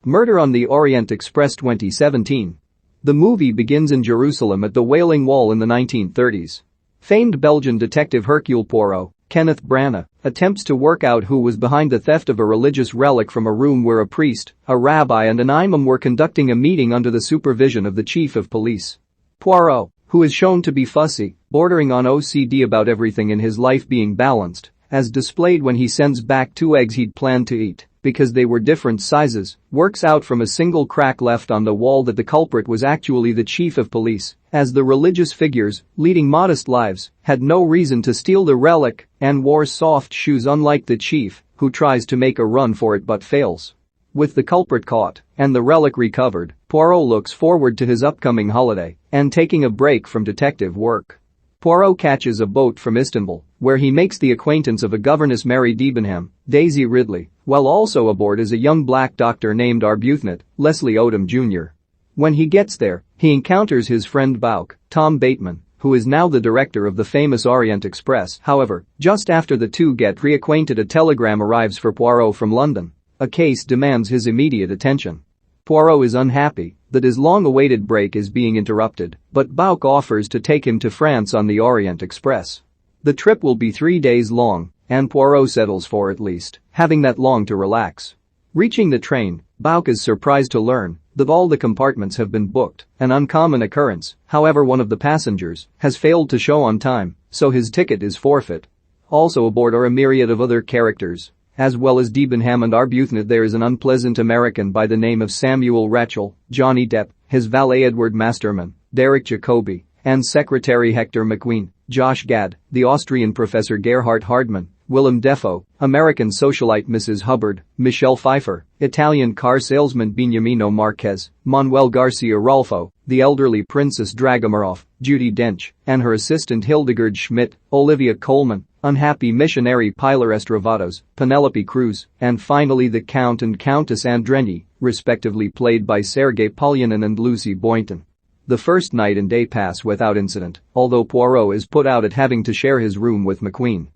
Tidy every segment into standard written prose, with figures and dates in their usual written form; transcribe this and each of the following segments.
Murder on the Orient Express 2017. The movie begins in Jerusalem at the Wailing Wall in the 1930s. Famed Belgian detective Hercule Poirot, Kenneth Branagh, attempts to work out who was behind the theft of a religious relic from a room where a priest, a rabbi and an imam were conducting a meeting under the supervision of the chief of police. Poirot, who is shown to be fussy, bordering on OCD about everything in his life being balanced, as displayed when he sends back 2 eggs he'd planned to eat because they were different sizes, works out from a single crack left on the wall that the culprit was actually the chief of police, as the religious figures, leading modest lives, had no reason to steal the relic and wore soft shoes unlike the chief, who tries to make a run for it but fails. With the culprit caught and the relic recovered, Poirot looks forward to his upcoming holiday and taking a break from detective work. Poirot catches a boat from Istanbul, where he makes the acquaintance of a governess Mary Debenham, Daisy Ridley, while also aboard is a young black doctor named Arbuthnot, Leslie Odom Jr. When he gets there, he encounters his friend Bouc, Tom Bateman, who is now the director of the famous Orient Express. However, just after the two get reacquainted, a telegram arrives for Poirot from London. A case demands his immediate attention. Poirot is unhappy that his long-awaited break is being interrupted, but Bouc offers to take him to France on the Orient Express. The trip will be 3 days long, and Poirot settles for at least having that long to relax. Reaching the train, Bouc is surprised to learn that all the compartments have been booked, an uncommon occurrence. However, one of the passengers has failed to show on time, so his ticket is forfeit. Also aboard are a myriad of other characters. As well as Debenham and Arbuthnot, there is an unpleasant American by the name of Samuel Rachel, Johnny Depp, his valet Edward Masterman, Derek Jacobi, and secretary Hector McQueen, Josh Gad, the Austrian professor Gerhard Hardman, Willem Dafoe, American socialite Mrs. Hubbard, Michelle Pfeiffer, Italian car salesman Beniamino Marquez, Manuel Garcia Rolfo, the elderly Princess Dragomarov, Judi Dench, and her assistant Hildegard Schmidt, Olivia Colman, unhappy missionary Pilar Estravados, Penelope Cruz, and finally the Count and Countess Andreni, respectively played by Sergei Polyanin and Lucy Boynton. The first night and day pass without incident, although Poirot is put out at having to share his room with McQueen.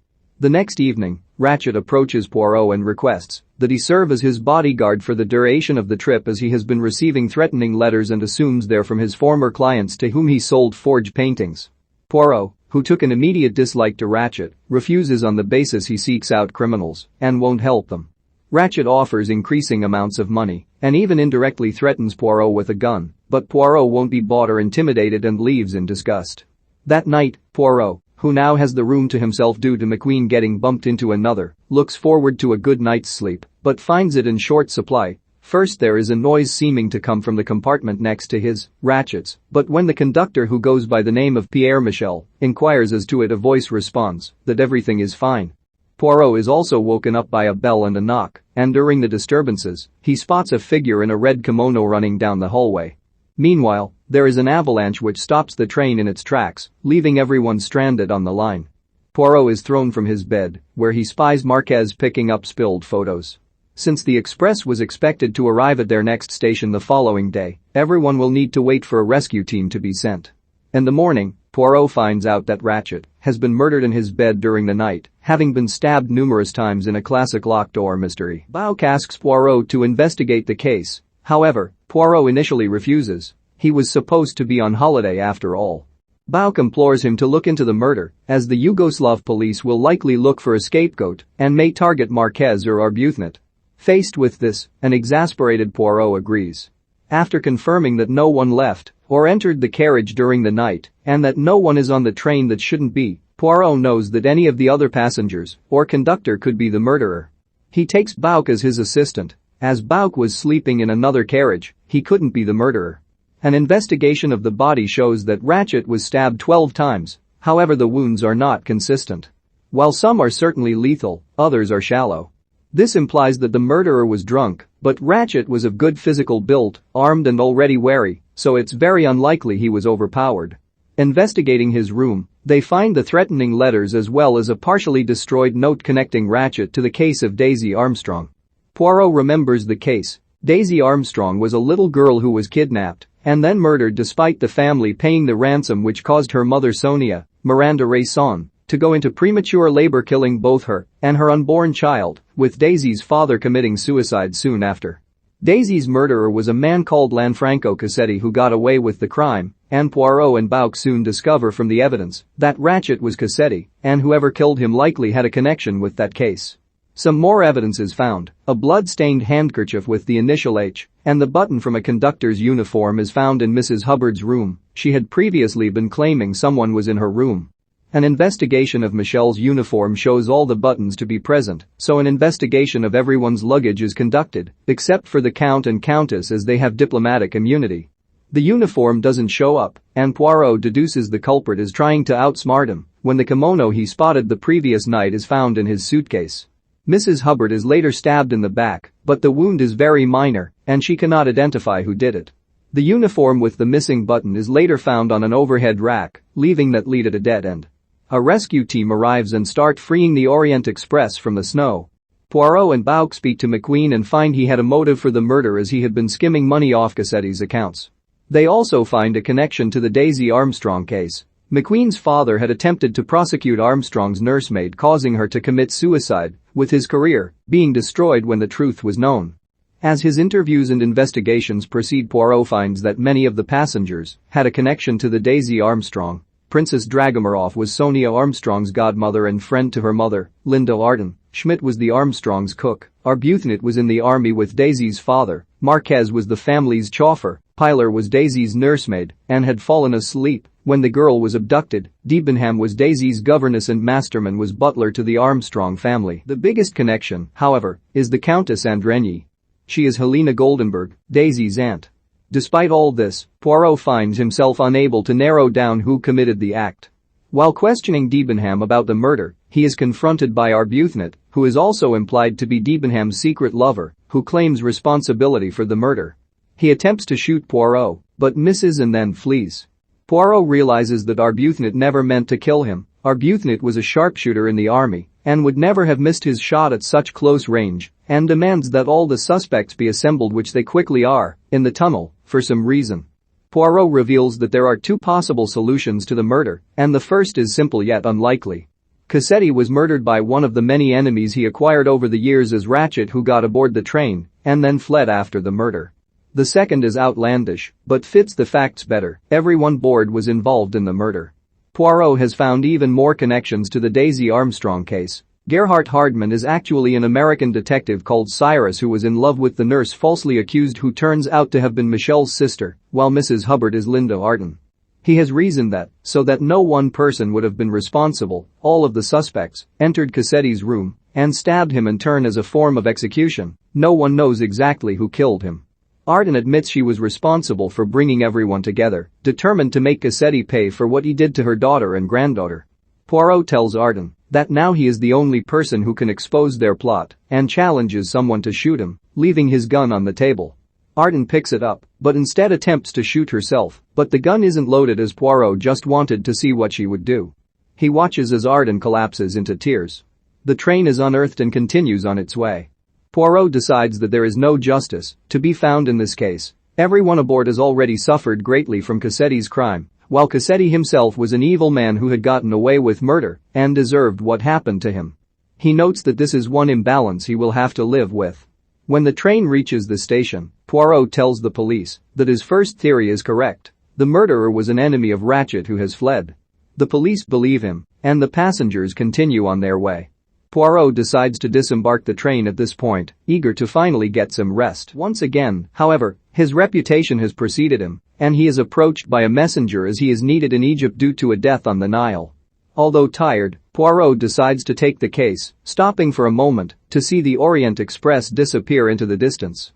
The next evening, Ratchet approaches Poirot and requests that he serve as his bodyguard for the duration of the trip, as he has been receiving threatening letters and assumes they're from his former clients to whom he sold forged paintings. Poirot, who took an immediate dislike to Ratchet, refuses on the basis he seeks out criminals and won't help them. Ratchet offers increasing amounts of money and even indirectly threatens Poirot with a gun, but Poirot won't be bought or intimidated and leaves in disgust. That night, Poirot, who now has the room to himself due to McQueen getting bumped into another, looks forward to a good night's sleep but finds it in short supply. First, there is a noise seeming to come from the compartment next to his, Ratchet's, but when the conductor, who goes by the name of Pierre Michel, inquires as to it, a voice responds that everything is fine. Poirot is also woken up by a bell and a knock, and during the disturbances, he spots a figure in a red kimono running down the hallway. Meanwhile, there is an avalanche which stops the train in its tracks, leaving everyone stranded on the line. Poirot is thrown from his bed, where he spies Marquez picking up spilled photos. Since the express was expected to arrive at their next station the following day, everyone will need to wait for a rescue team to be sent. In the morning, Poirot finds out that Ratchet has been murdered in his bed during the night, having been stabbed numerous times in a classic locked door mystery. Bouc asks Poirot to investigate the case. However, Poirot initially refuses. He was supposed to be on holiday after all. Bouc implores him to look into the murder, as the Yugoslav police will likely look for a scapegoat and may target Marquez or Arbuthnot. Faced with this, an exasperated Poirot agrees. After confirming that no one left or entered the carriage during the night and that no one is on the train that shouldn't be, Poirot knows that any of the other passengers or conductor could be the murderer. He takes Bouc as his assistant. As Bouc was sleeping in another carriage, he couldn't be the murderer. An investigation of the body shows that Ratchet was stabbed 12 times, however the wounds are not consistent. While some are certainly lethal, others are shallow. This implies that the murderer was drunk, but Ratchet was of good physical build, armed and already wary, so it's very unlikely he was overpowered. Investigating his room, they find the threatening letters as well as a partially destroyed note connecting Ratchet to the case of Daisy Armstrong. Poirot remembers the case. Daisy Armstrong was a little girl who was kidnapped and then murdered despite the family paying the ransom, which caused her mother Sonia, Miranda Rayson, to go into premature labor, killing both her and her unborn child, with Daisy's father committing suicide soon after. Daisy's murderer was a man called Lanfranco Cassetti who got away with the crime, and Poirot and Bouc soon discover from the evidence that Ratchet was Cassetti, and whoever killed him likely had a connection with that case. Some more evidence is found: a blood-stained handkerchief with the initial H, and the button from a conductor's uniform is found in Mrs. Hubbard's room. She had previously been claiming someone was in her room. An investigation of Michelle's uniform shows all the buttons to be present, so an investigation of everyone's luggage is conducted, except for the Count and Countess as they have diplomatic immunity. The uniform doesn't show up, and Poirot deduces the culprit is trying to outsmart him when the kimono he spotted the previous night is found in his suitcase. Mrs. Hubbard is later stabbed in the back, but the wound is very minor, and she cannot identify who did it. The uniform with the missing button is later found on an overhead rack, leaving that lead at a dead end. A rescue team arrives and start freeing the Orient Express from the snow. Poirot and Bouc speak to McQueen and find he had a motive for the murder as he had been skimming money off Cassetti's accounts. They also find a connection to the Daisy Armstrong case. McQueen's father had attempted to prosecute Armstrong's nursemaid, causing her to commit suicide, with his career being destroyed when the truth was known. As his interviews and investigations proceed, Poirot finds that many of the passengers had a connection to the Daisy Armstrong. Princess Dragomarov was Sonia Armstrong's godmother and friend to her mother, Linda Arden. Schmidt was the Armstrongs' cook. Arbuthnot was in the army with Daisy's father. Marquez was the family's chauffeur. Pilar was Daisy's nursemaid and had fallen asleep when the girl was abducted. Debenham was Daisy's governess and Masterman was butler to the Armstrong family. The biggest connection, however, is the Countess Andreny. She is Helena Goldenberg, Daisy's aunt. Despite all this, Poirot finds himself unable to narrow down who committed the act. While questioning Debenham about the murder, he is confronted by Arbuthnot, who is also implied to be Debenham's secret lover, who claims responsibility for the murder. He attempts to shoot Poirot, but misses and then flees. Poirot realizes that Arbuthnot never meant to kill him. Arbuthnot was a sharpshooter in the army and would never have missed his shot at such close range, and demands that all the suspects be assembled, which they quickly are, in the tunnel, for some reason. Poirot reveals that there are two possible solutions to the murder, and the first is simple yet unlikely. Cassetti was murdered by one of the many enemies he acquired over the years as Ratchet, who got aboard the train and then fled after the murder. The second is outlandish, but fits the facts better: everyone aboard was involved in the murder. Poirot has found even more connections to the Daisy Armstrong case. Gerhart Hardman is actually an American detective called Cyrus who was in love with the nurse falsely accused, who turns out to have been Michelle's sister, while Mrs. Hubbard is Linda Arden. He has reasoned that, so that no one person would have been responsible, all of the suspects entered Cassetti's room and stabbed him in turn as a form of execution. No one knows exactly who killed him. Arden admits she was responsible for bringing everyone together, determined to make Cassetti pay for what he did to her daughter and granddaughter. Poirot tells Arden that now he is the only person who can expose their plot and challenges someone to shoot him, leaving his gun on the table. Arden picks it up, but instead attempts to shoot herself, but the gun isn't loaded as Poirot just wanted to see what she would do. He watches as Arden collapses into tears. The train is unearthed and continues on its way. Poirot decides that there is no justice to be found in this case. Everyone aboard has already suffered greatly from Cassetti's crime, while Cassetti himself was an evil man who had gotten away with murder and deserved what happened to him. He notes that this is one imbalance he will have to live with. When the train reaches the station, Poirot tells the police that his first theory is correct. The murderer was an enemy of Ratchet who has fled. The police believe him, and the passengers continue on their way. Poirot decides to disembark the train at this point, eager to finally get some rest. Once again, however, his reputation has preceded him, and he is approached by a messenger as he is needed in Egypt due to a death on the Nile. Although tired, Poirot decides to take the case, stopping for a moment to see the Orient Express disappear into the distance.